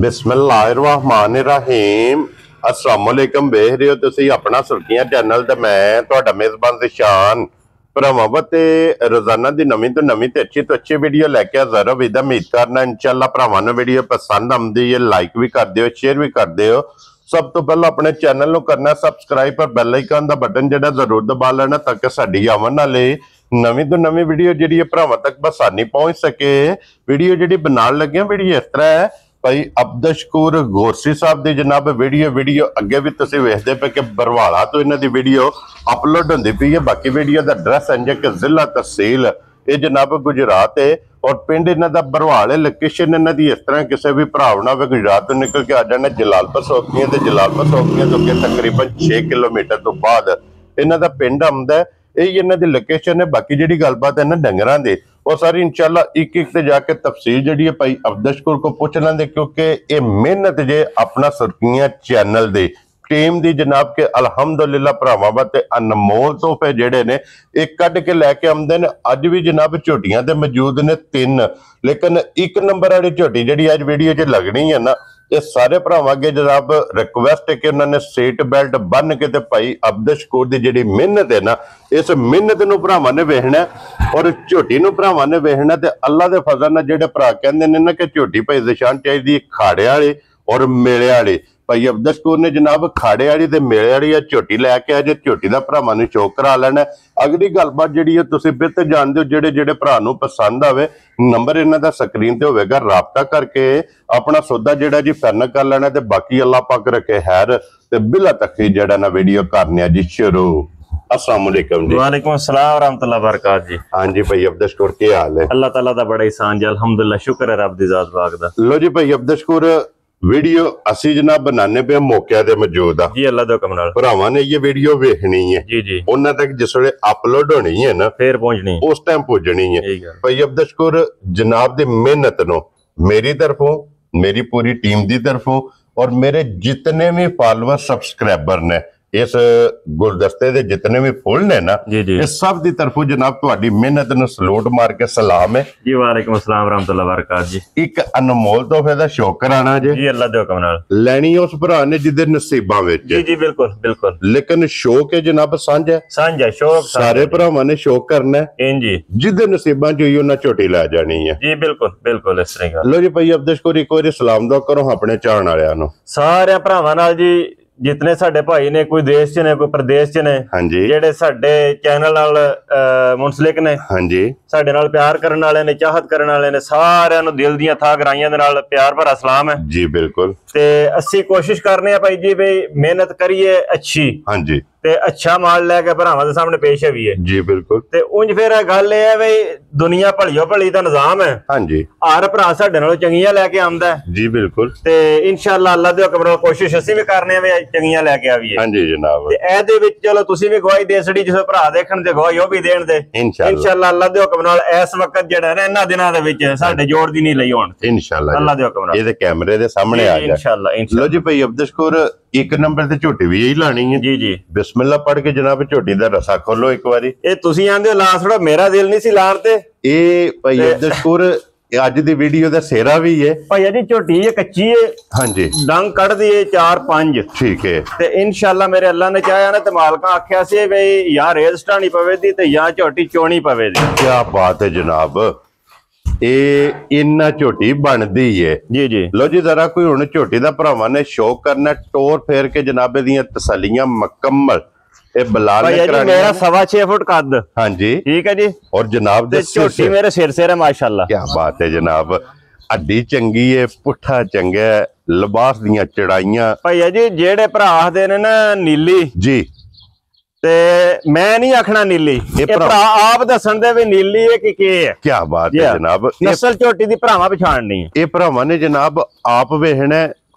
बिस्मिल्लाहिर्रहमानिर्रहीम अस्सलाम वालेकुम। वेख रहे हो तुसी अपना सुर्खियां चैनल ते मैं तुहाडा मेजबान ज़िशान भरावां ते रोजाना दी नवीं तो अच्छी वीडियो लैके हाज़र हो। विदा उम्मीद करना इंशाअल्लाह भरावां नूं वीडियो पसंद आउंदी है, लाइक भी कर दिओ, शेयर भी कर दिओ। सब तो पहले अपने चैनल नूं करना सबसक्राइब पर बैल आइकन दा बटन जिहड़ा जरूर दबा लेना ताकि साडी आवन वाली नवीं तो नवीं वीडियो जिहड़ी भरावां तक बसानी पहुंच सके। वीडियो जिहड़ी बनाउण लगे वीडियो इस तरह है भाई अब्दुशकूर गोरसी साहब दी जनाब वीडियो अगे भी तुसीं वेखदे पे कि बरवाला तो इन्हां दी वीडियो अपलोड हुंदी पई है। बाकी वीडियो दा एड्रैस इंज कि जिला तहसील ये जनाब गुजरात है और पिंड इन्हां दा बरवाल है। लोकेशन इन्हां दी इस तरह किसी भी भराव ना गुजरात तो निकल के आ जाना जलालपुर सौखियां ते जलालपुर सौखियां तो अगे तकरीबन 6 किलोमीटर तो बाद इन्हां दा पिंड आउंदा है। यही इन्हां दी लोकेशन है। बाकी जिहड़ी गलबात है ना डंगरां दी वो सारी इंशाअल्लाह एक एक ते जाके तफसील जिहड़ी है भाई अब्दुशकूर को पूछ लेंदे क्योंकि ये मेहनत जे अपना सुर्खियां चैनल दी टीम दी जनाब के अलहमदुलिल्लाह भरावां वास्ते अनमोल तोहफे जिहड़े ने एक कढ के लैके आउंदे ने। अज भी जनाब झोटियां ते मौजूद ने 3 लेकिन 1 नंबर वाली झोटी जिहड़ी अज वीडियो च लगनी है ना ये सारे भरावां अगे जनाब रिक्वेस्ट है कि उन्होंने सीट बेल्ट बन के ते भाई अब्दुशकूर दी जिहड़ी मेहनत है ना इस मेहनत नूं भरावां ने वेखना और झोटी नूं भरावां ने वेखना ते अल्लाह दे फजल नाल जिहड़े भरा कहंदे ने ना कि झोटी भाई ज़िशान चाहिदी खाड़े वाली और मेले वाली। भाई अब्दुशकूर ने जनाब खाड़े वाली ते मेले वाली झोटी लैके आए जे झोटी दा भरावां नूं शौक करा लेना। अगली गलबात जिहड़ी है तुसीं बेहतर जानदे हो जिहड़े जिहड़े भरा नूं पसंद आवे नंबर इन्हां दा स्क्रीन ते होवेगा राबता करके अपना सौदा जिहड़ा जी फाइनल कर लेना ते बाकी अल्लाह पाक रखे खैर ते बिला तखी जिहड़ा ना वीडियो करने जी शुरू। अस्सलाम वालेकुम जी। वालेकुम अस्सलाम रहमतुल्लाह बरकात जी। हाँ जी भाई अब्दुशकूर की हाल है? अल्लाह ताला दा बड़ा एहसान जी अल्हम्दुलिल्लाह शुक्र है रब दी जात पाक दा। लो जी भाई अब्दुशकूर वीडियो असी जनाब बनाने पे मौके ते मौजूद आ जी अल्लाह दे हुक्म नाल भरावां ने ये वीडियो वेखनी है जी जी उन्हां तक जिस वेले अपलोड होनी है ना फिर पहुंचनी उस टाइम पहुंचनी है। भाई अब्दुशकूर जनाब दी मेहनत नो मेरी तरफों मेरी पूरी टीम दी तरफों और मेरे जितने भी फॉलोअर सब्सक्राइबर ने इस गुलदस्ते दे जितने भी फुल ने ना ये सब दी तरफों जनाब तुहाडी मेहनत नूं सलूट मार के सलाम है जी। वालेकुम अस्सलाम रहमतुल्लाह बरकात जी। एक अनमोल तोहफे दा शौक कराना जी अल्लाह दे हुक्म नाल लैनी उस भरा ने जिदे नसीबां विच जी जी बिल्कुल बिल्कुल लेकिन शौक है जनाब सांझा शौक सारे भरावां ने शौक करना है जी जिदे नसीबां च उन्हां झोटी लै जानी है जी बिल्कुल बिल्कुल इस तरह। लो जी भाई अब्दुशकूर एक बार सलाम दुआ करो अपने चाहण वालियां नूं सारे भरावां नाल जी जितने साडे भाई ने कोई देश च ने कोई प्रदेश च ने हाँ जी जेडे साडे चैनल नाल मुंसलिक ने हाँ जी साडे नाल प्यार करने वाले ने चाहत करने वाले ने सारियां नूं दिल दियां था गराइयां दे नाल प्यार भरा सलाम है जी बिल्कुल। ते असी कोशिश करने भाई जी भाई मेहनत करिए अच्छी हाँ जी ते अच्छा माल लैके भरावां दे सामने पेश है जी बिल्कुल। ते उंज फिर गल है भाई दुनिया भलियो भली दा निजाम है हाँ जी हर भरा साडे नालों चंगियां लैके आंदा है जी बिल्कुल। ते इंशाअल्लाह अल्लाह दे हुक्म नाल कोशिश असी भी करने आ चंगियां लैके आवीए हाँ जी जनाब। ते एदे विच चलो तुसी भी गवाही दे छड़ी जिस भरा देखण ते गवाही ओ भी देण दे इंशाअल्लाह अल्लाह दे हुक्म नाल इस वक्त जेड़ा ना इन्हां दिनां दे विच साडे जोड़ दी नहीं लई होण इंशाअल्लाह अल्लाह दे हुक्म नाल ये कैमरे दे सामने आ जा इंशाअल्लाह। लो जी भाई अब्दुशकूर 1 नंबर ते झोटी भी यही लानी है जी जी बिस्मिल्लाह पढ़ के जनाब झोटी दा रसा खोलो एक बारी। ए तुसी आंदे हो ला थोड़ा मेरा दिल नहीं सी लाण ते ए भाई अब्दुशकूर अज दी वीडियो दा सेरा भी है भाई जी झोटी ये कच्ची है हाँ जी डंग कढ़ दी है 4-5 ठीक है ते इंशाअल्लाह मेरे अल्लाह ने चाहया ना ते मालका आख्या सी भाई या रेज स्टाणी पवे दी ते या झोटी चोणी पवे दी। क्या बात है जनाब इन्ना झोटी बनदी है जी जी। लो जी जरा कोई हुण झोटी दा भरावां ने शौक करना टोर फेर के जनाब दियां तसल्लियां मुकम्मल ए बलाल ने करानी मेरा 6.25 फुट कद हाँ जी ठीक है जी और जनाब दे झोटी मेरे सिर है माशाल्लाह। क्या बात है जनाब हड्डी चंगी है पुट्ठा चंगा है लिबास दियां चढ़ाइयां भाई जी जेड़े भरा आखदे ने ना नीली जी ते मैं नहीं आखना नीली ये भरा आप दसन दे भी नीली है कि है। क्या बात है जनाब नस्ल झोटी दी भरावां पछाणनी है ये भरावां ने जनाब आप वेखना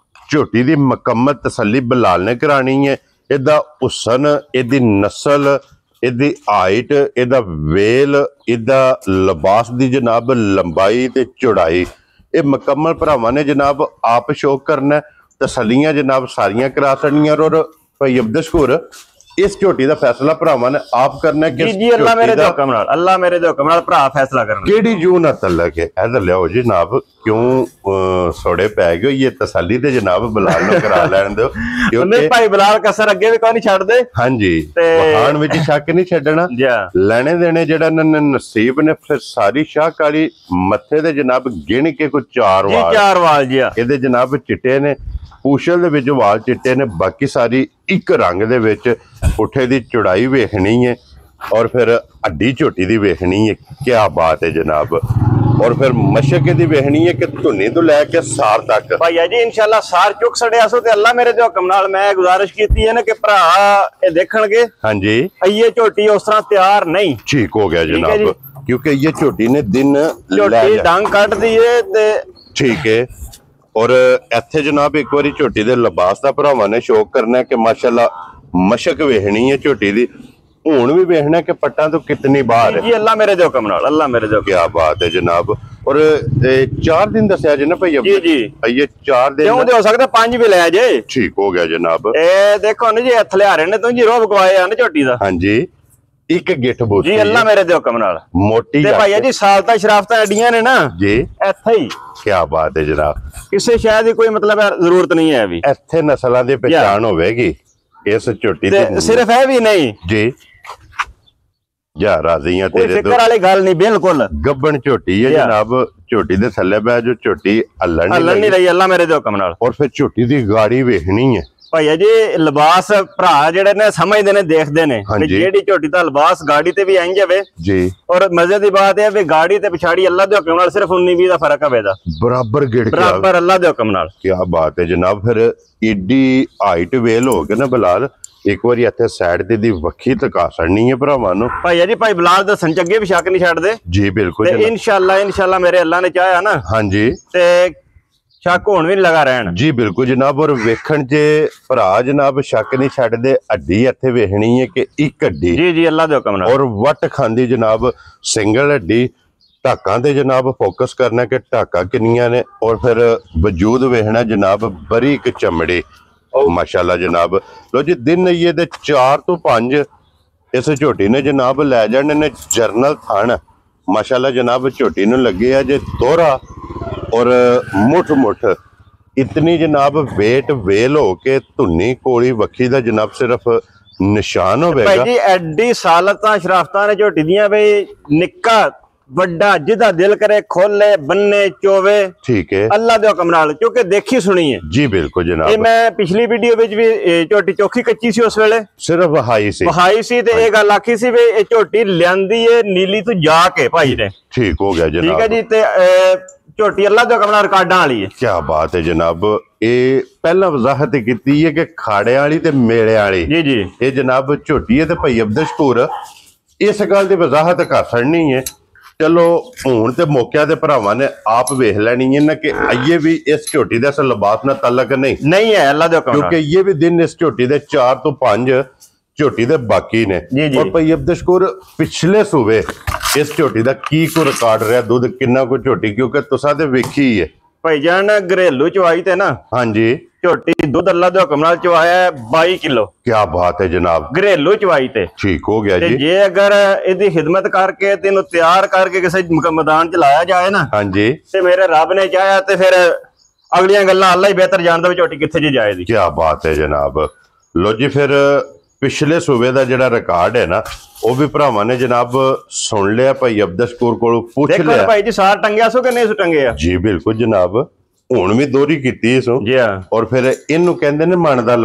झोटी दी मुकम्मल तसल्ली बलाल ने करानी है। इहदा हुसन इहदी नस्ल इहदी हाइट इहदा वेल इहदा लिबास दी जनाब लंबाई ते चौड़ाई ये मुकम्मल भरावां ने जनाब आप शौक करना तसल्लियां जनाब सारियां करा छड़नियां। और भाई अब्दुशकूर ਇਸ ਝੋਟੀ ਦਾ ਫੈਸਲਾ ਭਰਾਵਾਂ ਨੇ ਆਪ ਕਰਨਾ ਕਿ ਜੀ ਅੱਲਾ ਮੇਰੇ ਦੇ ਹੁਕਮ ਨਾਲ, ਅੱਲਾ ਮੇਰੇ ਦੇ ਹੁਕਮ ਨਾਲ ਭਰਾ ਫੈਸਲਾ ਕਰਨਾ। ਕਿਹੜੀ ਜੂ ਨਾ ਤਲਕ ਹੈ ਇਧਰ ਲਿਆਓ ਜੀ ਜਨਾਬ, ਕਿਉਂ ਸੋੜੇ ਪੈ ਗਏ ਇਹ ਤਸੱਲੀ ਤੇ ਜਨਾਬ ਬਲਾਲ ਨੂੰ ਕਰਾ ਲੈਣ ਦਿਓ, ਕਿਉਂਕਿ ਭਾਈ ਬਲਾਲ ਕਸਰ ਅੱਗੇ ਵੀ ਕੋਈ ਨਹੀਂ ਛੱਡਦੇ। ਹਾਂਜੀ, ਵਹਾਣ ਵਿੱਚ ਸ਼ੱਕ ਨਹੀਂ ਛੱਡਣਾ, ਲੈਣੇ ਦੇਣੇ ਜਿਹੜਾ ਨਸੀਬ ਨੇ। ਫਿਰ ਸਾਰੀ ਸ਼ਾਹ ਕਾਲੀ ਮੱਥੇ ਦੇ ਜਨਾਬ ਗਿਣ ਕੇ ਕੋਈ 4 ਵਾਲ, 4 ਵਾਲ ਜੀ ਇਹਦੇ ਜਨਾਬ ਚਿੱਟੇ ਨੇ, ਪੂਛਲ ਦੇ ਵਿੱਚ ਵਾਲ ਚਿੱਟੇ ਨੇ, ਬਾਕੀ ਸਾਰੀ ਇੱਕ ਰੰਗ ਦੇ ਵਿੱਚ। ਪੁੱਠੇ ਦੀ ਚੌੜਾਈ ਵੇਖਣੀ ਹੈ ਔਰ ਫਿਰ ਹੱਡੀ ਝੋਟੀ ਦੀ ਵੇਖਣੀ ਹੈ, ਕਿਆ ਬਾਤ ਹੈ ਜਨਾਬ। ਔਰ ਫਿਰ ਮਸ਼ਕ ਦੀ ਵੇਖਣੀ ਹੈ ਕਿ ਧੁੰਨੀ ਤੋਂ ਲੈ ਕੇ ਸਾਰ ਤੱਕ। ਭਾਈ ਜੀ ਇਨਸ਼ਾਅੱਲਾ ਸਾਰ ਚੁੱਕ ਛੜਿਆ ਸੋ ਤੇ ਅੱਲਾ ਮੇਰੇ ਦੇ ਹੁਕਮ ਨਾਲ ਮੈਂ ਗੁਜ਼ਾਰਿਸ਼ ਕੀਤੀ ਹੈ ਨਾ ਕਿ ਭਰਾ ਇਹ ਦੇਖਣਗੇ। ਹਾਂਜੀ, ਇਹ ਝੋਟੀ ਉਸ ਤਰ੍ਹਾਂ ਤਿਆਰ ਨਹੀਂ। ਠੀਕ ਹੋ ਗਿਆ ਜਨਾਬ, ਕਿਉਂਕਿ ਇਹ ਝੋਟੀ ਨੇ ਦਿਨ ਝੋਟੀ ਡੰਗ ਕੱਢਦੀ ਏ ਤੇ ਠੀਕ ਹੈ। ਔਰ ਇੱਥੇ ਜਨਾਬ ਇੱਕ ਵਾਰੀ ਝੋਟੀ ਦੇ ਲਿਬਾਸ ਦਾ ਭਰਾਵਾਂ ਨੇ ਸ਼ੌਕ ਕਰਨਾ ਕਿ ਮਾਸ਼ਾਅੱਲਾ ਮਸ਼ਕ ਵੇਖਣੀ ਹੈ ਝੋਟੀ ਦੀ, ਹੁਣ ਵੀ ਵੇਖਣਾ ਕਿ ਪੱਟਾਂ ਤੋਂ ਕਿਤਨੀ ਬਾਹਰ ਹੈ। ਜੀ ਅੱਲਾ ਮੇਰੇ ਦੇ ਹੁਕਮ ਨਾਲ, ਅੱਲਾ ਮੇਰੇ ਦੇ ਹੁਕਮ। ਕੀ ਬਾਤ ਹੈ ਜਨਾਬ। ਔਰ 4 ਦਿਨ ਦੱਸਿਆ ਜੀ ਨਾ ਭਾਈ? ਜੀ ਜੀ ਇਹ 4 ਦਿਨ ਕਿਉਂ ਹੋ ਸਕਦਾ 5 ਵੀ ਲੈ ਜੇ। ਠੀਕ ਹੋ ਗਿਆ ਜਨਾਬ। ਇਹ ਦੇਖੋ ਨਾ ਜੀ ਹੱਥ ਲਿਆ ਰਹੇ ਨੇ ਤੁਸੀਂ ਰੋਹ ਬਕਵਾਏ ਆ ਨਾ ਝੋਟੀ ਦਾ। ਹਾਂਜੀ, ਇੱਕ ਗਿੱਠ ਬੋਤੀ ਜੀ ਅੱਲਾ ਮੇਰੇ ਦੇ ਹੁਕਮ ਨਾਲ ਮੋਟੀ ਤੇ ਭਾਈ ਜੀ ਸਾਲਤਾ ਸ਼ਰਾਫਤਾਂ ਐਡੀਆਂ ਨੇ ਨਾ ਜੀ ਇੱਥੇ ਹੀ। ਕੀ ਬਾਤ ਹੈ ਜਨਾਬ, ਕਿਸੇ ਸ਼ਾਇਦ ਦੀ ਕੋਈ ਮਤਲਬ ਜ਼ਰੂਰਤ ਨਹੀਂ ਹੈ ਵੀ। ਇੱਥੇ ਨਸਲਾਂ ਦੀ ਪਛਾਣ ਹੋਵੇਗੀ ਇਸ ਝੋਟੀ ਦੀ। ਸਿਰਫ ਇਹ ਵੀ ਨਹੀਂ ਜੀ, ਜਾ ਰਾਜ਼ੀਆਂ ਤੇਰੇ ਤੋਂ, ਫਿਕਰ ਵਾਲੀ ਗੱਲ ਨਹੀਂ ਬਿਲਕੁਲ। ਗੱਬਣ ਝੋਟੀ ਹੈ ਜਨਾਬ, ਝੋਟੀ ਦੇ ਥੱਲੇ ਬੈ ਜੋ ਝੋਟੀ ਹੱਲਣ ਨਹੀਂ ਰਹੀ ਅੱਲਾ ਮੇਰੇ ਦੇ ਹੁਕਮ ਨਾਲ। ਔਰ ਫਿਰ ਝੋਟੀ ਦੀ ਗਾੜੀ ਵੇਖਣੀ ਹੈ ਭਾਈ ਜੀ। ਲਿਬਾਸ ਭਰਾ ਜਿਹੜੇ ਨੇ ਸਮਝਦੇ ਨੇ, ਦੇਖਦੇ ਨੇ ਕਿ ਜਿਹੜੀ ਝੋਟੀ ਦਾ ਲਿਬਾਸ ਗਾੜੀ ਤੇ ਵੀ ਇੰਜ ਹੋਵੇ ਜੀ। ਔਰ ਮਜ਼ੇ ਦੀ ਬਾਤ ਹੈ ਵੀ ਗਾੜੀ ਤੇ ਪਿਛਾੜੀ ਅੱਲਾ ਦੇ ਹੁਕਮ ਨਾਲ ਸਿਰਫ 19-20 ਦਾ ਫਰਕ ਹੋਵੇਗਾ, ਬਰਾਬਰ ਗਿੜ ਕੇ ਬਰਾਬਰ ਅੱਲਾ ਦੇ ਹੁਕਮ ਨਾਲ। ਕੀ ਬਾਤ ਹੈ ਜਨਾਬ। ਫਿਰ ਏਡੀ ਹਾਈਟ ਵੇਲ ਹੋ ਕੇ ਨਾ ਬਲਾਲ, ਇੱਕ ਵਾਰੀ ਇੱਥੇ ਸਾਈਡ ਤੇ ਦੀ ਵੱਖੀ ਤਕਾ ਛੜਨੀ ਹੈ ਭਰਾਵਾਂ ਨੂੰ। ਭਾਈ ਜੀ ਭਾਈ ਬਲਾਲ ਦੱਸਣ ਚ ਅੱਗੇ ਵੀ ਸ਼ੱਕ ਨਹੀਂ ਛੱਡਦੇ ਜੀ। ਬਿਲਕੁਲ, ਤੇ ਇਨਸ਼ਾਅੱਲਾ ਮੇਰੇ ਅੱਲਾ ਨੇ ਚਾਹਿਆ ਨਾ। ਹਾਂਜੀ, ਤੇ ਸ਼ੱਕ ਹੋਣ ਵੀ ਲਗਾ ਰਹਿਣ ਜੀ। ਬਿਲਕੁਲ ਜਨਾਬ। ਔਰ ਵੇਖਣ ਚ ਭਰਾ ਜਨਾਬ ਸ਼ੱਕ ਨਹੀਂ ਛੱਡਦੇ, ਹੱਡੀ ਇੱਥੇ ਵੇਖਣੀ ਹੈ ਕਿ ਇੱਕ ਹੱਡੀ ਜੀ ਜੀ ਅੱਲਾ ਦੇ ਹੁਕਮ ਨਾਲ। ਔਰ ਵੱਟ ਖਾਂਦੀ ਜਨਾਬ ਸਿੰਗਲ ਹੱਡੀ। ਢਾਕਾਂ ਤੇ ਜਨਾਬ ਫੋਕਸ ਕਰਨਾ ਕਿ ਢਾਕਾਂ ਕਿੰਨੀਆਂ ਨੇ। ਔਰ ਫਿਰ ਵਜੂਦ ਵੇਖਣਾ ਜਨਾਬ ਬਰੀਕ ਚਮੜੀ ਮਾਸ਼ਾਅੱਲਾ ਜਨਾਬ। ਲੋ ਜੀ, ਦਿਨ ਇਹ ਦੇ 4 ਤੋਂ 5 ਇਸ ਝੋਟੀ ਨੇ ਜਨਾਬ ਲੈ ਜਾਣੇ ਨੇ ਜਰਨਲ ਥਣ ਮਾਸ਼ਾਅੱਲਾ ਜਨਾਬ। ਝੋਟੀ ਨੂੰ ਲੱਗੇ ਆ ਜੇ ਦੋਹਰਾ ਔਰ ਮੁੱਠ ਇਤਨੀ ਜਨਾਬ ਵੇਟ ਵੇਲ ਹੋ ਕੇ ਧੁੰਨੀ ਕੋਲੀ ਵੱਖੀ ਦਾ ਜਨਾਬ ਸਿਰਫ ਨਿਸ਼ਾਨ ਹੋਵੇਗਾ। ਭਾਈ ਜੀ ਐਡੀ ਸਾਲਤਾਂ ਸ਼ਰਾਫਤਾਂ ਨੇ ਝੋਟੀ ਦੀਆਂ ਵੀ ਨਿੱਕਾ ਵੱਡਾ ਜਿਹਦਾ ਦਿਲ ਕਰੇ ਖੋਲੇ ਬੰਨੇ ਚੋਵੇ। ਠੀਕ ਹੈ, ਅੱਲਾ ਦੇ ਹੁਕਮ ਨਾਲ, ਕਿਉਂਕਿ ਦੇਖੀ ਸੁਣੀ ਹੈ ਜੀ। ਬਿਲਕੁਲ ਜਨਾਬ। ਇਹ ਮੈਂ ਪਿਛਲੀ ਵੀਡੀਓ ਵਿੱਚ ਵੀ ਝੋਟੀ ਚੋਖੀ ਕੱਚੀ ਸੀ ਉਸ ਵੇਲੇ, ਸਿਰਫ ਵਹਾਈ ਸੀ ਤੇ ਇਹ ਗੱਲ ਆਖੀ ਸੀ ਵੀ ਇਹ ਝੋਟੀ ਲਿਆਂਦੀ ਏ ਨੀਲੀ ਤੋਂ ਜਾ ਕੇ ਭਾਈ ਨੇ। ਠੀਕ ਹੋ ਗਿਆ ਜਨਾਬ। ਠੀਕ ਹੈ ਜੀ। ਤੇ ਝੋਟੀ ਅੱਲਾ ਦੇ ਹੁਕਮ ਨਾਲ ਰਿਕਾਰਡਾਂ ਵਾਲੀ ਹੈ। ਕੀ ਬਾਤ ਹੈ ਜਨਾਬ। ਇਹ ਪਹਿਲਾਂ ਵਜ਼ਾਹਤ ਕੀਤੀ ਹੈ ਕਿ ਖਾੜਿਆਂ ਵਾਲੀ ਤੇ ਮੇਲੇ ਵਾਲੀ। ਜੀ ਜੀ। ਇਹ ਜਨਾਬ ਝੋਟੀ ਹੈ ਤੇ ਭਾਈ ਅਬਦਸ਼ਕੂਰ ਇਸ ਗੱਲ ਦੀ ਵਜ਼ਾਹਤ ਕਰ ਛੜਨੀ ਹੈ। ਚਲੋ ਹੁਣ ਤੇ ਮੌਕਿਆਂ ਦੇ ਭਰਾਵਾਂ ਨੇ ਆਪ ਵੇਖ ਲੈਣੀ ਹੈ ਨਾ ਕਿ ਇਹ ਵੀ ਇਸ ਝੋਟੀ ਦਾ ਲਿਬਾਸ ਨਾਲ ਤਾਲਕ ਨਹੀਂ ਹੈ ਅੱਲਾ ਦੇ ਹੁਕਮ ਨਾਲ, ਕਿਉਂਕਿ ਇਹ ਵੀ ਦਿਨ ਇਸ ਝੋਟੀ ਦੇ 4 ਤੋਂ 5 ਝੋਟੀ ਦੇ ਬਾਕੀ ਨੇ। ਔਰ ਭਾਈ ਅਬਦਸ਼ਕੂਰ ਪਿਛਲੇ ਸੂਬੇ ਇਸ ਝੋਟੀ ਦਾ ਕੀ ਕੋ ਰਿਕਾਰਡ ਰਿਹਾ, ਦੁੱਧ ਕਿੰਨਾ ਕੋ ਝੋਟੀ, ਕਿਉਂਕਿ ਤੁਸਾਂ ਤੇ ਵੇਖੀ ਹੈ ਭਾਈ ਜਾਨ ਘਰੇਲੂ ਚਵਾਈ ਤੇ ਨਾ। ਹਾਂਜੀ, ਝੋਟੀ ਦੁੱਧ ਅੱਲਾ ਦੇ ਹੁਕਮ ਨਾਲ ਚਵਾਇਆ 22 ਕਿਲੋ। ਕੀ ਬਾਤ ਹੈ ਜਨਾਬ, ਘਰੇਲੂ ਚਵਾਈ ਤੇ। ਠੀਕ ਹੋ ਗਿਆ ਜੀ। ਜੇ ਅਗਰ ਇਹਦੀ ਖਿਦਮਤ ਕਰਕੇ ਤੇ ਇਹਨੂੰ ਤਿਆਰ ਕਰਕੇ ਕਿਸੇ ਮੈਦਾਨ ਚ ਲਾਇਆ ਜਾਏ ਨਾ, ਹਾਂਜੀ, ਤੇ ਮੇਰੇ ਰੱਬ ਨੇ ਚਾਹਿਆ ਤੇ ਫਿਰ ਅਗਲੀਆਂ ਗੱਲਾਂ ਅੱਲਾ ਹੀ ਬਿਹਤਰ ਜਾਣਦਾ ਵੀ ਝੋਟੀ ਕਿੱਥੇ ਜੀ ਜਾਏਗੀ। ਕੀ ਬਾਤ ਹੈ ਜਨਾਬ। ਲੋ ਜੀ, ਫਿਰ ਪਿਛਲੇ ਸੂਬੇ ਦਾ ਜਿਹੜਾ ਰਿਕਾਰਡ ਹੈ ਨਾ ਉਹ ਵੀ ਭਰਾਵਾਂ ਨੇ ਜਨਾਬ ਸੁਣ ਲਿਆ। ਭਾਈ ਅਬਦਸ਼ਕੂਰ ਕੋਲੋਂ ਪੁੱਛ ਲਿਆ ਭਾਈ ਜੀ ਸਾਰ ਟੰਗਿਆ ਸੋ ਕਿ ਨਹੀਂ ਟੰਗਿਆ। ਜੀ ਬਿਲਕੁਲ ਜਨਾਬ, ਹੁਣ ਵੀ ਦੋਹਰੀ ਕੀਤੀ ਇਸੋ ਜੀ। ਔਰ ਫਿਰ ਇਹਨੂੰ ਕਹਿੰਦੇ ਨੇ ਮਨ ਦਾ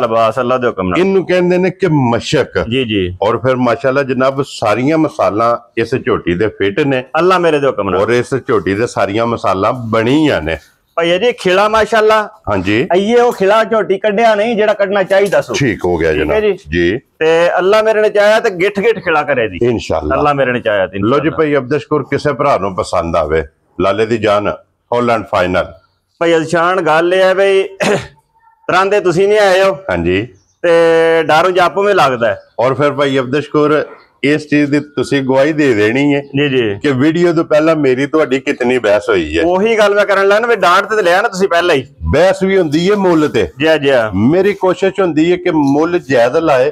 ਲਿਬਾਸ ਅੱਲਾ ਦੇ ਹੁਕਮ ਨਾਲ। ਇਹਨੂੰ ਕਹਿੰਦੇ ਨੇ ਕਿ ਮਸ਼ਕ। ਜੀ ਜੀ। ਔਰ ਫਿਰ ਮਾਸ਼ਾਅੱਲਾ ਜਨਾਬ ਸਾਰੀਆਂ ਮਸਾਲਾ ਇਸ ਝੋਟੀ ਦੇ ਫਿੱਟ ਨੇ ਅੱਲਾ ਮੇਰੇ ਦੇ ਹੁਕਮ ਨਾਲ। ਔਰ ਇਸ ਝੋਟੀ ਦੇ ਸਾਰੀਆਂ ਮਸਾਲਾ ਬਣੀਆਂ ਨੇ ਭਾਈ ਜੀ। ਖਿਲਾ ਮਾਸ਼ਾਅੱਲਾ। ਹਾਂਜੀ, ਇਹ ਉਹ ਖਿਲਾ ਝੋਟੀ ਕੱਢਿਆ ਨਹੀਂ ਜਿਹੜਾ ਕੱਢਣਾ ਚਾਹੀਦਾ ਸੋ। ਠੀਕ ਹੋ ਗਿਆ ਜਨਾਬ ਜੀ। ਤੇ ਅੱਲਾ ਮੇਰੇ ਨੇ ਚਾਹਿਆ ਤੇ ਗਿੱਠ ਖਿਲਾ ਕਰੇ ਦੀ ਇਨਸ਼ਾਅੱਲਾ। ਅੱਲਾ ਮੇਰੇ ਨੇ ਚਾਹਿਆ ਤੇ। ਲੋ ਜੀ ਭਾਈ ਅਬਦਸ਼ਕੂਰ ਕਿਸੇ ਭਰਾ ਨੂੰ ਪਸੰਦ ਆਵੇ ਲਾਲੇ ਦੀ ਜਾਨ ਹਾਲੈਂਡ ਫਾਈਨਲ। ਭਾਈ ਅਲਸ਼ਾਨ ਗੱਲ ਇਹ ਹੈ ਬਈ ਤਰਾਂਦੇ ਤੁਸੀਂ ਨਹੀਂ ਆਏ ਹੋ। ਹਾਂਜੀ, ਤੇ ਡਾਰੂ ਜਾਪੋ ਵਿੱਚ ਲੱਗਦਾ ਹੈ। ਔਰ ਫਿਰ ਭਾਈ ਅਬਦਸ਼ਕੂਰ ਇਸ ਚੀਜ਼ ਦੀ ਤੁਸੀਂ ਗਵਾਹੀ ਦੇ ਦੇਣੀ ਹੈ ਜੀ ਜੀ ਕਿ ਵੀਡੀਓ ਤੋਂ ਪਹਿਲਾਂ ਮੇਰੀ ਤੁਹਾਡੀ ਕਿਤਨੀ ਬਹਿਸ ਹੋਈ ਹੈ। ਉਹੀ ਗੱਲ ਮੈਂ ਕਰਨ ਲੱਗਾ ਵੀ ਡਾਂਟ ਤੇ ਲਿਆ ਨਾ ਤੁਸੀਂ ਪਹਿਲਾਂ ਹੀ। ਬਹਿਸ ਵੀ ਹੁੰਦੀ ਹੈ ਮੁੱਲ ਤੇ। ਜੀ ਜੀ। ਮੇਰੀ ਕੋਸ਼ਿਸ਼ ਹੁੰਦੀ ਹੈ ਕਿ ਮੁੱਲ ਜਾਇਜ਼ ਲਾਏ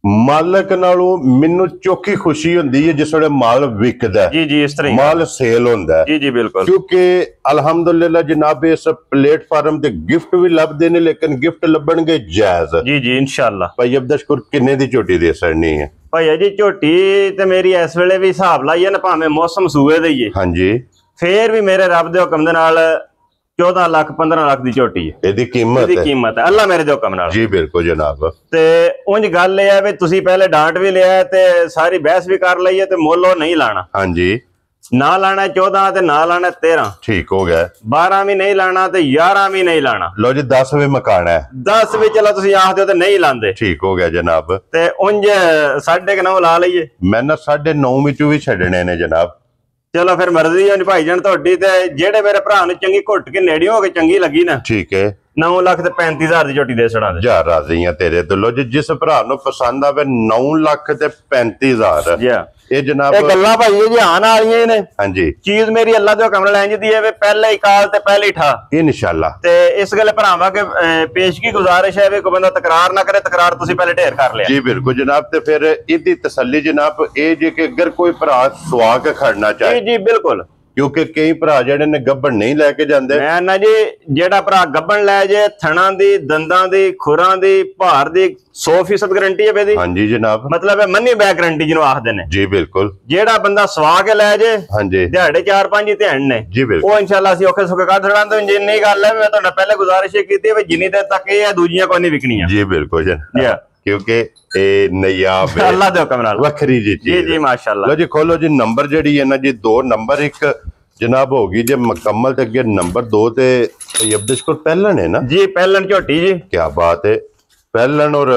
ਮਾਲਕ ਨਾਲੋਂ ਮੈਨੂੰ ਚੋਖੀ ਖੁਸ਼ੀ ਹੁੰਦੀ ਹੈ ਜਿਸ ਵੇਲੇ ਮਾਲ ਵਿਕਦਾ ਜੀ ਜੀ ਇਸ ਤਰ੍ਹਾਂ ਮਾਲ ਸੇਲ ਹੁੰਦਾ ਜੀ ਜੀ ਬਿਲਕੁਲ ਕਿਉਂਕਿ ਅਲਹਮਦੁਲਿਲਾ ਜਨਾਬ ਇਸ ਪਲੇਟਫਾਰਮ ਤੇ ਗਿਫਟ ਵੀ ਲੱਭਦੇ ਨੇ ਲੇਕਿਨ ਗਿਫਟ ਲੱਭਣਗੇ ਜਾਇਜ਼ ਜੀ ਜੀ ਇਨਸ਼ਾਅੱਲਾ ਭਾਈ ਅਬਦਸ਼ਕੁਰ ਕਿੰਨੇ ਦੀ ਝੋਟੀ ਦੇ ਸਰਨੀ ਹੈ ਭਾਈ ਜੀ ਝੋਟੀ ਤੇ ਮੇਰੀ ਇਸ ਵੇਲੇ ਵੀ ਹਿਸਾਬ ਲਾਈਏ ਨਾ ਭਾਵੇਂ ਮੌਸਮ ਸੂਏ ਦੇ ਹੀ ਹੈ ਹਾਂਜੀ ਫੇਰ ਵੀ ਮੇਰੇ ਰੱਬ ਦੇ ਹੁਕਮ ਦੇ ਨਾਲ 14 ਲੱਖ 15 ਲੱਖ ਦੀ ਝੋਟੀ ਹੈ ਇਹਦੀ ਕੀਮਤ ਹੈ ਅੱਲਾ ਮੇਰੇ ਦੇ ਹੁਕਮ ਨਾਲ ਜੀ ਬਿਲਕੁਲ ਜਨਾਬ ਤੇ ਉਂਝ ਗੱਲ ਇਹ ਹੈ ਵੀ ਤੁਸੀਂ ਪਹਿਲੇ ਡਾਂਟ ਵੀ ਲਿਆ ਤੇ ਸਾਰੀ ਬਹਿਸ ਵੀ ਕਰ ਲਈ ਹੈ ਤੇ ਮੁੱਲ ਉਹ ਨਹੀਂ ਲਾਣਾ ਹਾਂਜੀ ਨਾ ਲਾਣਾ 14 ਤੇ ਨਾ ਲਾਣਾ 13 ਠੀਕ ਹੋ ਗਿਆ 12 ਵੀ ਨਹੀਂ ਲਾਣਾ ਤੇ 11 ਵੀ ਨਹੀਂ ਲਾਣਾ ਲੋ ਜੀ 10 ਵੀ ਮਕਾਨਾ ਹੈ 10 ਵੀ ਚਲੋ ਤੁਸੀਂ ਆਖਦੇ ਹੋ ਤੇ ਨਹੀਂ ਲਾਂਦੇ ਠੀਕ ਹੋ ਗਿਆ ਜਨਾਬ ਤੇ ਉਂਝ 9.5 ਲਾ ਲਈਏ ਮੈਂ ਨਾ 9.5 ਵਿੱਚੋਂ ਵੀ ਛੱਡਣੇ ਨੇ ਜਨਾਬ ਚਲੋ ਫਿਰ ਮਰਜ਼ੀ ਹੈ ਭਾਈ ਜਾਨ ਤੁਹਾਡੀ ਤੇ ਜਿਹੜੇ ਮੇਰੇ ਭਰਾ ਨੂੰ ਚੰਗੀ ਘੁੱਟ ਕੇ ਨੇੜੇ ਹੋ ਕੇ ਚੰਗੀ ਲੱਗੀ ਨਾ ਠੀਕ ਹੈ 9 ਲੱਖ ਤੇ 35,000 ਦੀ ਝੋਟੀ ਦੇ ਛੜਾ ਦੇ ਜਾ ਰਾਜ਼ੀ ਆ ਤੇਰੇ ਤੋਂ ਲੋ ਜੀ ਜਿਸ ਭਰਾ ਨੂੰ ਪਸੰਦ ਆਵੇ 9 ਲੱਖ ਤੇ 35,000 ਜੀ ਇਹ ਜਨਾਬ ਇਹ ਗੱਲਾਂ ਭਾਈ ਇਹ ਜਹਾਨ ਵਾਲੀਆਂ ਨੇ ਹਾਂਜੀ ਚੀਜ਼ ਮੇਰੀ ਅੱਲਾ ਦੇ ਹੁਕਮ ਨਾਲ ਇੰਜ ਦੀ ਹੈ ਵੀ ਪਹਿਲੇ ਹੀ ਕਾਲ ਤੇ ਪਹਿਲੇ ਹੀ ਠਾ ਇਨਸ਼ਾਅੱਲਾ ਤੇ ਇਸ ਗੱਲ ਭਰਾਵਾਂ ਕੇ ਪੇਸ਼ਗੀ ਗੁਜ਼ਾਰਿਸ਼ ਹੈ ਵੀ ਕੋਈ ਬੰਦਾ ਤਕਰਾਰ ਨਾ ਕਰੇ ਤਕਰਾਰ ਤੁਸੀਂ ਪਹਿਲੇ ਢੇਰ ਕਰ ਲਿਆ ਜੀ ਬਿਲਕੁਲ ਜਨਾਬ ਤੇ ਫਿਰ ਇਹਦੀ ਤਸੱਲੀ ਜਨਾਬ ਇਹ ਜੇ ਕਿ ਅਗਰ ਕੋਈ ਭਰਾ ਸੁਆ ਕੇ ਖੜਨਾ ਚਾਹੇ ਜੀ ਜੀ ਬਿਲਕੁਲ ਕਿਉਂਕਿ ਕਈ ਭਰਾ ਜਿਹੜੇ ਨੇ ਗੱਬਣ ਨਹੀਂ ਲੈ ਕੇ ਜਾਂਦੇ ਮੈਂ ਨਾ ਜੀ ਜਿਹੜਾ ਭਰਾ ਗੱਬਣ ਲੈ ਜੇ ਥਣਾ ਦੀ ਦੰਦਾਂ ਦੀ ਖੁਰਾਂ ਦੀ ਭਾਰ ਦੀ 100% ਗਾਰੰਟੀ ਹੈ ਬੇਦੀ ਹਾਂਜੀ ਜਨਾਬ ਮਤਲਬ ਹੈ ਮੰਨੀ ਬੈਕ ਗਾਰੰਟੀ ਜਿਹਨੂੰ ਆਖਦੇ ਨੇ ਜੀ ਬਿਲਕੁਲ ਜਿਹੜਾ ਬੰਦਾ ਸਵਾ ਕੇ ਲੈ ਜੇ ਹਾਂਜੀ ਦਿਹਾੜੇ 4-5 ਹੀ ਧਿਆਨ ਨੇ ਜੀ ਬਿਲਕੁਲ ਉਹ ਇਨਸ਼ਾਅੱਲਾ ਅਸੀਂ ਔਖੇ ਸੁਖੇ ਕਰ ਦੇਣਾ ਤੇ ਜਿੰਨੀ ਗੱਲ ਹੈ ਮੈਂ ਤੁਹਾਨੂੰ ਪਹਿਲੇ ਗੁਜ਼ਾਰਿਸ਼ ਕੀਤੀ ਵੀ ਜਿੰਨੀ ਦੇਰ ਤੱਕ ਇਹ ਹੈ ਦੂਜੀਆਂ ਕੋਈ ਨਹੀਂ ਵਿਕਣੀਆਂ ਜੀ ਬਿਲਕੁਲ ਜੀ ਕਿਉਂਕਿ ਇਹ ਨਯਾਬ ਅੱਲਾ ਦੇ ਹੁਕਮ ਨਾਲ ਵੱਖਰੀ ਜੀ ਜੀ ਜੀ ਮਾਸ਼ਾਅੱਲਾ ਲੋ ਜੀ ਖੋਲੋ ਜੀ ਨੰਬਰ ਜਿਹੜੀ ਹੈ ਨਾ ਜੀ 2 ਨੰਬਰ 1 ਜਨਾਬ ਹੋ ਗਈ ਜੇ ਮੁਕੰਮਲ ਤੇ ਅੱਗੇ ਨੰਬਰ 2 ਤੇ ਅਬਦਸ਼ਕੁਰ ਪਹਿਲਣ ਹੈ ਨਾ ਜੀ ਪਹਿਲਣ ਝੋਟੀ ਜੀ ਕੀ ਬਾਤ ਹੈ ਪਹਿਲਣ ਔਰ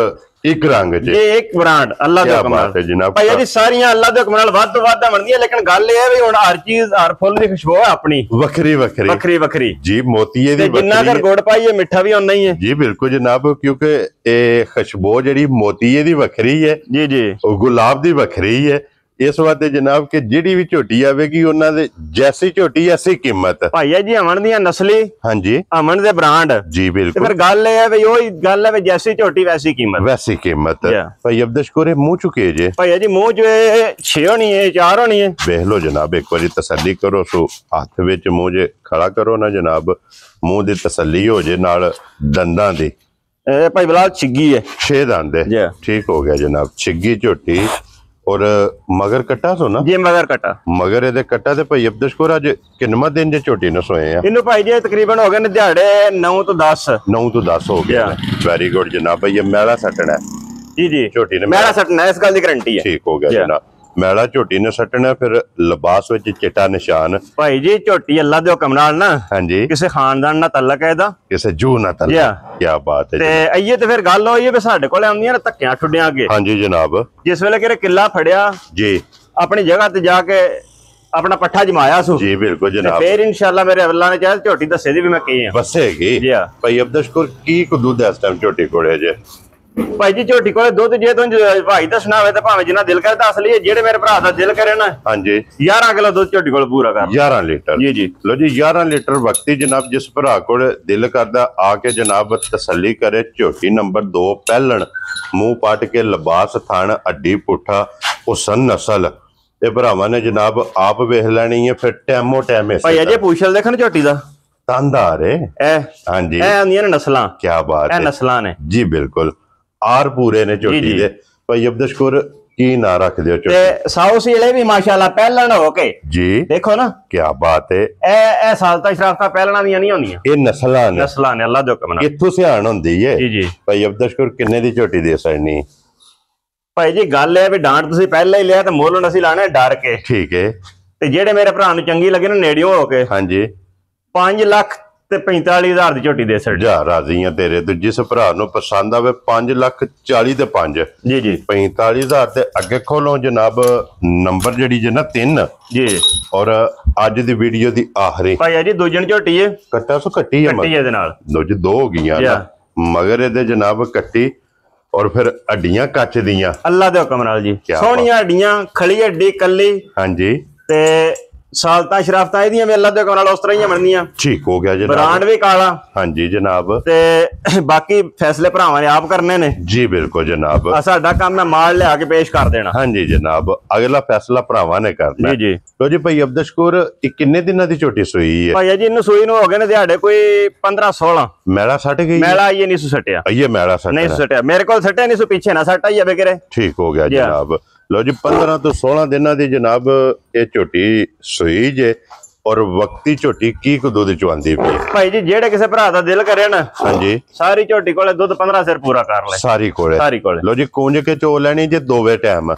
ਇੱਕ ਰੰਗ ਜੀ ਇਹ ਇੱਕ ਬ੍ਰਾਂਡ ਅੱਲਾ ਦੇ ਹੁਕਮ ਨਾਲ ਜਨਾਬ ਭਾਈ ਜੀ ਸਾਰੀਆਂ ਅੱਲਾ ਦੇ ਹੁਕਮ ਨਾਲ ਵੱਧ ਤੋਂ ਵੱਧ ਬਣਦੀਆਂ ਲੇਕਿਨ ਗੱਲ ਇਹ ਹੈ ਵੀ ਹੁਣ ਹਰ ਚੀਜ਼ ਹਰ ਫੁੱਲ ਦੀ ਖੁਸ਼ਬੂ ਹੈ ਆਪਣੀ ਵੱਖਰੀ ਜੀ ਮੋਤੀਏ ਦੀ ਜਿੰਨਾ ਕਰ ਗੁੜ ਪਾਈਏ ਮਿੱਠਾ ਵੀ ਉਨਾ ਹੀ ਹੈ ਜੀ ਬਿਲਕੁਲ ਜਨਾਬ ਕਿਉਂਕਿ ਇਹ ਖੁਸ਼ਬੂ ਜਿਹੜੀ ਮੋਤੀਏ ਦੀ ਵੱਖਰੀ ਹੈ ਜੀ ਜੀ ਉਹ ਗੁਲਾਬ ਦੀ ਵੱਖਰੀ ਹੈ ਇਸ ਵਾਸਤੇ ਜਨਾਬ ਕਿ ਜਿਹੜੀ ਵੀ ਝੋਟੀ ਆਵੇਗੀ ਉਹਨਾਂ ਦੇ ਜੈਸੀ ਝੋਟੀ ਐਸੀ ਕੀਮਤ ਭਾਈ ਜੀ ਅਮਨ ਦੀਆਂ ਨਸਲੀ ਹਾਂਜੀ ਅਮਨ ਦੇ ਬ੍ਰਾਂਡ ਜੀ ਬਿਲਕੁਲ ਫਿਰ ਗੱਲ ਇਹ ਹੈ ਵੀ ਉਹੀ ਗੱਲ ਹੈ ਵੀ ਜੈਸੀ ਝੋਟੀ ਵੈਸੀ ਕੀਮਤ ਭਾਈ ਅਬਦਸ਼ਕੁਰ ਮੂੰਹ ਚੁਕੇ ਜੇ ਭਾਈ ਜੀ ਮੂੰਹ ਚ 6 ਹੋਣੀ ਹੈ 4 ਹੋਣੀ ਹੈ ਵੇਖ ਲੋ ਜਨਾਬ ਇੱਕ ਵਾਰੀ ਤਸੱਲੀ ਕਰੋ ਸੋ ਹੱਥ ਵਿੱਚ ਮੂੰਹ ਜੇ ਖੜਾ ਕਰੋ ਨਾ ਜਨਾਬ ਮੂੰਹ ਦੀ ਤਸੱਲੀ ਹੋ ਜੇ ਨਾਲ ਦੰਦਾਂ ਦੀ ਇਹ ਭਾਈ ਬਲਾਲ ਛਿੱਗੀ ਹੈ 6 ਦੰਦ ਠੀਕ ਹੋ ਗਿਆ ਜਨਾਬ ਛਿੱਗੀ ਝੋਟੀ ਔਰ ਮਗਰ ਕੱਟਾ ਸੋ ਨਾ ਜੀ ਮਗਰ ਇਹਦੇ ਕੱਟਾ ਤੇ ਭਾਈ ਅਬਦਸ਼ਕੁਰ ਅੱਜ ਕਿੰਨਾ ਦਿਨ ਜੇ ਝੋਟੀ ਨੂੰ ਸੋਏ ਆ ਇਹਨੂੰ ਭਾਈ ਜੀ ਤਕਰੀਬਨ ਹੋ ਗਏ ਨੇ ਦਿਹਾੜੇ 9 ਤੋਂ 10 ਹੋ ਗਿਆ ਵੈਰੀ ਗੁੱਡ ਜਨਾਬ ਭਾਈ ਇਹ ਮੈਲਾ ਸੱਟਣਾ ਜੀ ਝੋਟੀ ਨੇ ਮੈਲਾ ਸੱਟਣਾ ਇਸ ਗੱਲ ਦੀ ਗਾਰੰਟੀ ਹੈ ਠੀਕ ਹੋ ਗਿਆ ਜਨਾਬ ਮੈਲਾ ਝੋਟੀ ਨੇ ਸੱਟਣਾ ਫਿਰ ਲਿਬਾਸ ਵਿੱਚ ਚਿੱਟਾ ਨਿਸ਼ਾਨ ਭਾਈ ਜੀ ਝੋਟੀ ਅੱਲਾ ਦੇ ਹੁਕਮ ਨਾਲ ਨਾ ਹਾਂਜੀ ਕਿਸੇ ਖਾਨਦਾਨ ਨਾਲ ਤਾਲੁਕ ਹੈ ਇਹਦਾ ਕਿਸੇ ਜੂ ਨਾਲ ਤਾਲੁਕ ਕੀ ਬਾਤ ਹੈ ਤੇ ਆਈਏ ਤੇ ਫਿਰ ਗੱਲ ਹੋਈ ਵੀ ਸਾਡੇ ਕੋਲੇ ਆਉਂਦੀਆਂ ਨੇ ਧੱਕਿਆਂ ਠੁੱਡਿਆਂ ਅੱਗੇ ਹਾਂਜੀ ਜਨਾਬ ਜਿਸ ਵੇਲੇ ਕਿਹੜੇ ਕਿੱਲਾ ਫੜਿਆ ਜੀ ਆਪਣੀ ਜਗ੍ਹਾ ਤੇ ਜਾ ਕੇ ਆਪਣਾ ਪੱਠਾ ਜਮਾਇਆ ਸੂ ਜੀ ਬਿਲਕੁਲ ਜਨਾਬ ਫਿਰ ਇਨਸ਼ਾਅੱਲਾ ਮੇਰੇ ਅੱਲਾ ਨੇ ਚਾਹਿਆ ਝੋਟੀ ਦੱਸੇ ਦੀ ਵੀ ਮੈਂ ਕੀ ਆ ਬਸੇਗੀ ਜੀ ਭਾਈ ਅਬਦਸ਼ਕੁਰ ਕੀ ਕੁ ਦੁੱਧ ਇਸ ਟਾਈਮ ਝੋਟੀ ਕੋਲੇ ਜੇ ਭਾਈ ਜੀ ਝੋਟੀ ਕੋਲੇ ਦੁੱਧ ਜੇ ਤੋਂ ਭਾਈ ਦੱਸਣਾ ਹੋਵੇ ਤਾਂ ਭਾਵੇਂ ਜਿੰਨਾ ਦਿਲ ਕਰੇ ਦੱਸ ਲਈਏ ਜਿਹੜੇ ਮੇਰੇ ਭਰਾ ਦਾ ਦਿਲ ਕਰੇ ਨਾ ਹਾਂਜੀ 11 ਕਿਲੋ ਦੁੱਧ ਝੋਟੀ ਕੋਲ ਪੂਰਾ ਕਰ 11 ਲੀਟਰ ਜੀ ਲੋ ਜੀ 11 ਲੀਟਰ ਵਕਤੀ ਜਨਾਬ ਜਿਸ ਭਰਾ ਕੋਲ ਦਿਲ ਕਰਦਾ ਆ ਕੇ ਜਨਾਬ ਤਸੱਲੀ ਕਰੇ ਝੋਟੀ ਨੰਬਰ 2 ਪਹਿਲਣ ਮੂੰਹ ਪਾਟ ਕੇ ਲਿਬਾਸ ਥਣ ਅੱਡੀ ਪੁੱਠਾ ਹੁਸਨ ਨਸਲ ਤੇ ਭਰਾਵਾਂ ਨੇ ਜਨਾਬ ਆਪ ਵੇਖ ਲੈਣੀ ਹੈ ਫਿਰ ਟੈਮੋ ਟੈਮ ਭਾਈ ਅਜੇ ਪੁੱਛਲ ਦੇਖਣ ਝੋਟੀ ਦਾ ਤਾਂਦਾਰ ਹੈ ਹਾਂਜੀ ਇਹ ਆਉਂਦੀਆਂ ਨੇ ਨਸਲਾਂ ਕੀ ਬਾਤ ਹੈ ਇਹ ਨਸਲਾਂ ਨੇ ਜੀ ਬਿਲਕੁਲ ਆਰ ਪੂਰੇ ਨੇ ਝੋਟੀ ਦੇ ਭਾਈ ਅਬਦਸ਼ਕੁਰ ਕੀ ਨਾਂ ਰੱਖਦੇ ਹੋ ਤੇ ਸਾਊ ਸੀਲੇ ਵੀ ਮਾਸ਼ਾਅੱਲਾ ਪਹਿਲਣ ਹੋ ਕੇ ਜੀ ਦੇਖੋ ਨਾ ਕੀ ਬਾਤ ਹੈ ਇਹ ਸਾਲਤਾ ਸ਼ਰਾਫਤਾ ਪਹਿਲਣਾ ਦੀਆਂ ਨਹੀਂ ਹੁੰਦੀਆਂ ਇਹ ਨਸਲਾਂ ਨੇ ਅੱਲਾ ਦੇ ਹੁਕਮ ਨਾਲ ਕਿੱਥੋਂ ਸਿਆਣ ਹੁੰਦੀ ਹੈ ਜੀ ਭਾਈ ਅਬਦਸ਼ਕੁਰ ਕਿੰਨੇ ਦੀ ਝੋਟੀ ਦੇ ਸੜਨੀ ਭਾਈ ਜੀ ਗੱਲ ਇਹ ਵੀ ਡਾਂਟ ਤੁਸੀਂ ਪਹਿਲਾਂ ਹੀ ਲਿਆ ਤੇ ਮੁੱਲ ਅਸੀਂ ਲਾਣੇ ਡਰ ਕੇ ਠੀਕ ਹੈ ਤੇ ਜਿਹੜੇ ਮੇਰੇ ਭਰਾ ਨੂੰ ਚੰਗੀ ਲੱਗੇ ਨਾ ਨੇੜਿਓਂ ਹੋ ਕੇ ਹਾਂਜੀ 5 ਲੱਖ ਤੇ 45,000 ਦੀ ਝੋਟੀ ਦੇ ਸੜ ਜਾ ਰਾਜ਼ੀ ਆ ਤੇਰੇ ਤੇ ਜਿਸ ਭਰਾ ਨੂੰ ਪਸੰਦ ਆਵੇ 5,40,000 ਤੇ 5 ਜੀ 45,000 ਤੇ ਅੱਗੇ ਖੋਲੋ ਜਨਾਬ ਨੰਬਰ ਜਿਹੜੀ ਜੇ ਨਾ 3 ਜੀ ਔਰ ਅੱਜ ਦੀ ਵੀਡੀਓ ਦੀ ਆਖਰੀ ਭਾਈ ਜੀ ਦੂਜਣ ਝੋਟੀ ਹੈ ਕੱਟਾ ਸੋ ਕੱਟੀ ਹੈ ਇਹਦੇ ਨਾਲ ਦੋ ਜੀ 2 ਹੋ ਗਈਆਂ ਮਗਰ ਇਹਦੇ ਜਨਾਬ ਕੱਟੀ ਔਰ ਫਿਰ ਅੱਡੀਆਂ ਕੱਚ ਦੀਆਂ ਅੱਲਾ ਦੇ ਹੁਕਮ ਨਾਲ ਜੀ ਸੋਹਣੀਆਂ ਅੱਡੀਆਂ ਖਲੀ ਅੱਡੀ ਕੱਲੀ ਹਾਂਜੀ ਤੇ ਸਾਲਤਾ ਸ਼ਰਾਫਤਾਂ ਇਹਦੀਆਂ ਵੀ ਅੱਲਾ ਦੇ ਹੁਕਮ ਨਾਲ ਉਸ ਤਰ੍ਹਾਂ ਹੀ ਬਣਨੀਆਂ। ਠੀਕ ਹੋ ਗਿਆ ਜਨਾਬ। ਬ੍ਰਾਂਡ ਵੀ ਕਾਲਾ। ਹਾਂਜੀ ਜਨਾਬ। ਤੇ ਬਾਕੀ ਫੈਸਲੇ ਭਰਾਵਾਂ ਨੇ ਆਪ ਕਰਨੇ ਨੇ। ਜੀ ਬਿਲਕੁਲ ਜਨਾਬ। ਸਾਡਾ ਕੰਮ ਹੈ ਮਾਲ ਲਿਆ ਕੇ ਪੇਸ਼ ਕਰ ਦੇਣਾ। ਹਾਂਜੀ ਜਨਾਬ, ਅਗਲਾ ਫੈਸਲਾ ਭਰਾਵਾਂ ਨੇ ਕਰਨਾ। ਜੀ ਜੀ। ਲੋ ਜੀ ਭਾਈ ਅਬਦ ਸ਼ਕੂਰ, ਇਹ ਕਿੰਨੇ ਦਿਨਾਂ ਦੀ ਝੋਟੀ ਸੂਈ ਹੈ? ਭਾਈ ਜੀ ਇਹਨੂੰ ਸੂਈ ਨੂੰ ਹੋ ਗਏ ਨੇ ਦਿਹਾੜੇ ਕੋਈ 15-16। ਮੈਲਾ ਸੱਟ ਗਈ? ਮੈਲਾ ਇਹ ਨਹੀਂ ਸੱਟਿਆ। ਇਹ ਮੈਲਾ ਸੱਟ ਨਹੀਂ ਸੱਟਿਆ, ਮੇਰੇ ਕੋਲ ਸੱਟਿਆ ਨਹੀਂ, ਪਿੱਛੇ ਨਾ ਸੱਟ ਆਈ ਜਾਵੇ ਕਿਰੇ। ਠੀਕ ਹੋ ਗਿਆ ਜਨਾਬ। ਲੋ ਜੀ 15 ਤੋਂ 16 ਦਿਨਾਂ ਦੀ ਜਨਾਬ ਇਹ ਝੋਟੀ ਸੂਈ ਜੇ, ਔਰ ਵਕਤੀ ਝੋਟੀ ਕੀ ਕੁ ਦੁੱਧ ਚਵਾਉਂਦੀ ਪਈ ਭਾਈ ਜੀ? ਜਿਹੜੇ ਕਿਸੇ ਭਰਾ ਦਾ ਦਿਲ ਕਰੇ ਨਾ, ਹਾਂਜੀ, ਸਾਰੀ ਝੋਟੀ ਕੋਲੇ ਦੁੱਧ 15 ਸਿਰ ਪੂਰਾ ਕਰ ਲੈ। ਸਾਰੀ ਕੋਲੇ। ਲੋ ਜੀ ਕੂੰਜ ਕੇ ਚੋ ਲੈਣੀ ਜੇ ਦੋਵੇਂ ਟਾਈਮ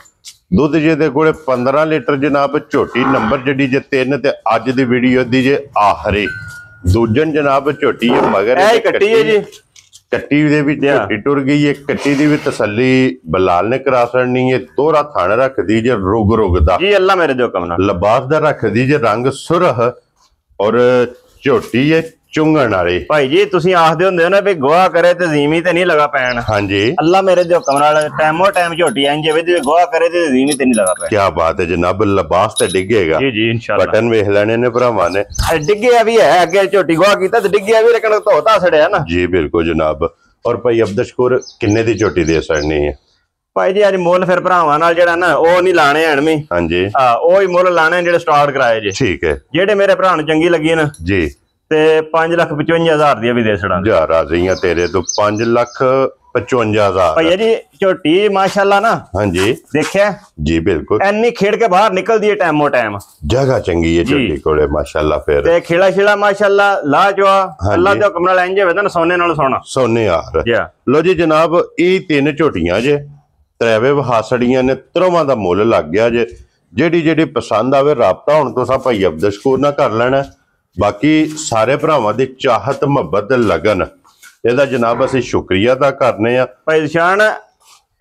ਦੁੱਧ ਜੇ ਦੇ ਕੋਲੇ 15 ਲੀਟਰ ਜਨਾਬ। ਝੋਟੀ ਨੰਬਰ ਜਿਹੜੀ ਜੇ 3 ਤੇ ਅੱਜ ਦੀ ਵੀਡੀਓ ਦੀ ਜੇ ਆਖਰੀ ਦੂਜਨ ਜਨਾਬ ਝੋਟੀ ਹੈ ਮਗਰ ਇਹ ਕੱਟੀ ਹੈ ਜੀ। ਕੱਟੀ ਦੇ ਵਿੱਚ ਝੋਟੀ ਟੁਰ ਗਈ ਹੈ। ਕੱਟੀ ਦੀ ਵੀ ਤਸੱਲੀ ਬਲਾਲ ਨੇ ਕਰਾ ਛੜਨੀ ਹੈ। ਤੋਰਾ ਥਣ ਰੱਖਦੀ ਜੇ ਰੁਗ ਦਾ ਜੀ, ਅੱਲਾ ਮੇਰੇ ਦੇ ਹੁਕਮ ਨਾਲ। ਲਿਬਾਸ ਦਾ ਰੱਖਦੀ ਜੇ ਰੰਗ ਸੁਰਖ, ਔਰ ਝੋਟੀ ਹੈ ਚੁੰਗਣ ਵਾਲੀ। ਭਾਈ ਜੀ ਤੁਸੀਂ ਆਖਦੇ ਹੁੰਦੇ ਹੋ ਨਾ ਵੀ ਗੋਹਾ ਕਰੇ ਤੇ ਜ਼ਮੀਨ ਤੇ ਨਹੀਂ ਲਗਾ ਪੈਣ। ਹਾਂਜੀ, ਅੱਲਾ ਮੇਰੇ ਦੇ ਹੁਕਮ ਨਾਲ ਟਾਈਮੋ ਟਾਈਮ ਝੋਟੀ ਐਂ ਜਿਵੇਂ ਤੇ ਗੋਹਾ ਕਰੇ ਤੇ ਜ਼ਮੀਨ ਤੇ ਨਹੀਂ ਲਗਾ ਪੈਣ। ਕੀ ਬਾਤ ਹੈ ਜਨਾਬ। ਲਿਬਾਸ ਤੇ ਡਿੱਗੇਗਾ। ਜੀ ਜੀ ਇਨਸ਼ਾਅੱਲਾ। ਬਟਨ ਵੇਖ ਲੈਣੇ ਨੇ ਭਰਾਵਾਂ ਨੇ। ਡਿੱਗਿਆ ਵੀ ਹੈ, ਅੱਗੇ ਝੋਟੀ ਗੋਹਾ ਕੀਤਾ ਤੇ ਡਿੱਗਿਆ ਵੀ, ਲੇਕਿਨ ਧੋਤਾ ਸੜਿਆ ਨਾ। ਜੀ ਬਿਲਕੁਲ ਜਨਾਬ। ਔਰ ਭਾਈ ਅਬਦ ਸ਼ਕੂਰ ਕਿੰਨੇ ਦੀ ਝੋਟੀ ਦੇ ਸੜਨੀ ਹੈ? ਭਾਈ ਜੀ ਅੱਜ ਮੁੱਲ ਫਿਰ ਭਰਾਵਾਂ ਨਾਲ ਜਿਹੜਾ ਨਾ ਉਹ ਨਹੀਂ ਲਾਣੇ ਐਨਵੇਂ। ਹਾਂਜੀ ਹਾਂ, ਉਹ ਹੀ ਮੁੱਲ ਲਾਣੇ ਜਿਹੜੇ ਸਟਾਰਟ ਕਰਾਏ ਜੇ। ਠੀਕ ਹੈ। ਜਿਹੜੇ ਮੇਰੇ ਭਰਾ ਨੂੰ ਚੰਗੀ ਲੱਗੀ ਨਾ ਜੀ, ਤੇ 5,55,000 ਦੀ ਵੀ ਦੇ ਛੜਾਂ। ਜਾ ਰਾਜ਼ੀਆਂ ਤੇਰੇ ਤੋਂ 5,55,000। ਭਾਈ ਜੀ ਝੋਟੀ ਮਾਸ਼ਾਅੱਲਾ ਨਾ। ਹਾਂਜੀ ਦੇਖਿਆ ਜੀ ਬਿਲਕੁਲ। ਐਨੀ ਖੇਡ ਕੇ ਬਾਹਰ ਨਿਕਲਦੀ ਹੈ ਟਾਈਮੋ ਟਾਈਮ। ਜਗ੍ਹਾ ਚੰਗੀ ਹੈ ਝੋਟੀ ਕੋਲੇ ਮਾਸ਼ਾਅੱਲਾ। ਫਿਰ ਤੇ ਖੇਲਾ ਛੇਲਾ ਮਾਸ਼ਾਅੱਲਾ ਲਾਜਵਾ। ਅੱਲਾ ਦੇ ਹੁਕਮ ਨਾਲ ਇੰਜ ਹੋਵੇ ਤਾਂ ਸੋਨੇ ਨਾਲ ਸੋਨਾ। ਸੋਨੇ ਯਾਰ। ਜੀ ਲੋ ਜੀ ਜਨਾਬ, ਇਹ 3 ਝੋਟੀਆਂ ਜੇ ਤਰੇਵੇ ਵਹਾਸੜੀਆਂ ਨੇ। ਤਰਵਾਂ ਦਾ ਮੁੱਲ ਲੱਗ ਗਿਆ ਜੇ। ਜਿਹੜੀ ਪਸੰਦ ਆਵੇ ਰਾਬਤਾ ਹੁਣ ਤੁਸੀਂ ਭਾਈ ਅਬਦ ਸ਼ਕੂਰ ਨਾਲ ਕਰ ਲੈਣਾ। ਬਾਕੀ ਸਾਰੇ ਭਰਾਵਾਂ ਦੀ ਚਾਹਤ ਮੁਹੱਬਤ ਲਗਨ ਇਹਦਾ ਜਨਾਬ ਅਸੀਂ ਸ਼ੁਕਰੀਆ ਅਦਾ ਕਰਨੇ ਆ। ਭਾਈ ਨਿਸ਼ਾਨ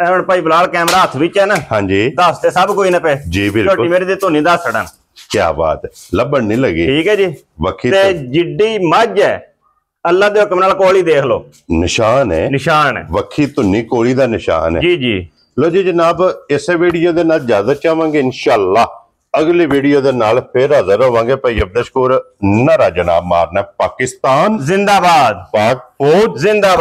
ਹੁਣ ਭਾਈ ਬਲਾਲ ਕੈਮਰਾ ਹੱਥ ਵਿੱਚ ਹੈ ਨਾ। ਹਾਂਜੀ, ਦੱਸ ਤੇ ਸਭ ਕੋਈ ਨਾ ਪਏ। ਜੀ ਬਿਲਕੁਲ। ਝੋਟੀ ਮੇਰੇ ਦੇ ਧੋਨੀ ਦੱਸ ਛੜਨ। ਕੀ ਬਾਤ ਹੈ, ਲੱਭਣ ਨਹੀਂ ਲੱਗੀ। ਠੀਕ ਹੈ ਜੀ। ਵੱਖੀ ਤੇ ਜਿੱਡੀ ਮੱਝ ਹੈ ਅੱਲਾ ਦੇ ਹੁਕਮ ਨਾਲ ਕੋਲ ਹੀ ਦੇਖ ਲਓ। ਨਿਸ਼ਾਨ ਹੈ। ਨਿਸ਼ਾਨ ਹੈ। ਵੱਖੀ ਧੁੰਨੀ ਕੋਲੀ ਦਾ ਨਿਸ਼ਾਨ ਹੈ। ਜੀ ਜੀ। ਲੋ ਜੀ ਜਨਾਬ, ਇਸੇ ਵੀਡੀਓ ਦੇ ਨਾਲ ਇਜਾਜ਼ਤ ਚਾਹਾਂਗੇ। ਇਨਸ਼ਾਅੱਲਾ ਅਗਲੀ ਵੀਡੀਓ ਦੇ ਨਾਲ ਫੇਰ ਹਾਜ਼ਰ ਹੋਵਾਂਗੇ। ਭਾਈ ਅਬਦ ਸ਼ਕੂਰ ਨਾਰਾ ਜਨਾਬ ਮਾਰਨਾ। ਪਾਕਿਸਤਾਨ ਜ਼ਿੰਦਾਬਾਦ। ਪਾਕ ਫੌਜ ਜ਼ਿੰਦਾਬਾਦ।